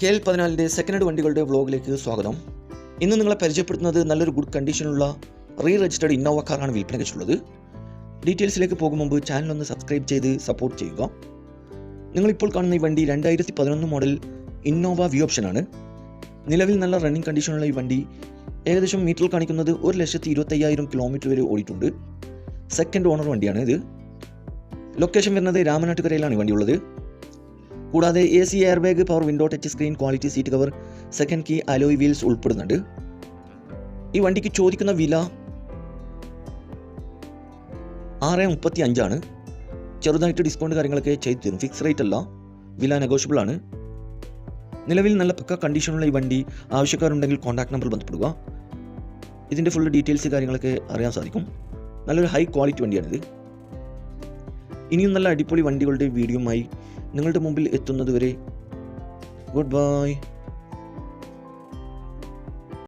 KL14 second hand വണ്ടികളുടെ വ്ളോഗിലേക്ക് സ്വാഗതം. ഇന്ന് നിങ്ങളെ പരിചയപ്പെടുത്തുന്നത് നല്ലൊരു ഗുഡ് കണ്ടീഷനുള്ള രജിസ്റ്റേർഡ് ഇന്നോവ കാറാണ് വിൽപ്പനയ്ക്ക് വെച്ചുള്ളത്. ഡീറ്റെയിൽസിലേക്ക് പോകും മുമ്പ് ചാനൽ ഒന്ന് സബ്സ്ക്രൈബ് ചെയ്ത് സപ്പോർട്ട് ചെയ്യുക. നിങ്ങളിപ്പോൾ കാണുന്ന ഈ വണ്ടി 2011 മോഡൽ ഇന്നോവ വി ഓപ്ഷനാണ്. നിലവിൽ നല്ല റണ്ണിങ് കണ്ടീഷനുള്ള ഈ വണ്ടി ഏകദേശം മീറ്ററിൽ കാണിക്കുന്നത് 1,25,000 കിലോമീറ്റർ വരെ ഓടിയിട്ടുണ്ട്. സെക്കൻഡ് ഓണർ വണ്ടിയാണ് ഇത്. ലൊക്കേഷൻ വരുന്നത് രാമനാട്ടുകരയിലാണ് ഈ വണ്ടിയുള്ളത്. കൂടാതെ AC air bag, power window, touch screen, quality seat cover, second key, alloy wheels ഉൾപ്പെടുന്നുണ്ട്. ഈ വണ്ടിക്ക് ചോദിക്കുന്ന വില 635 ആണ്. ചെറുതായിട്ട് ഡിസ്കൗണ്ട് കാര്യങ്ങളൊക്കെ ചെയ്തു തരും. ഫിക്സ് റേറ്റ് അല്ല, വില നെഗോഷ്യബിൾ ആണ്. നിലവിൽ നല്ല പക്ക കണ്ടീഷനുള്ള ഈ വണ്ടി ആവശ്യക്കാരുണ്ടെങ്കിൽ കോൺടാക്ട് നമ്പർ ബന്ധപ്പെടുക. ഇതിൻ്റെ ഫുൾ ഡീറ്റെയിൽസ് കാര്യങ്ങളൊക്കെ അറിയാൻ സാധിക്കും. നല്ലൊരു ഹൈ ക്വാളിറ്റി വണ്ടിയാണിത്. ഇനിയും നല്ല അടിപൊളി വണ്ടികളുടെ വീഡിയോയുമായി നിങ്ങളുടെ മുമ്പിൽ എത്തുന്നതുവരെ ഗുഡ് ബൈ.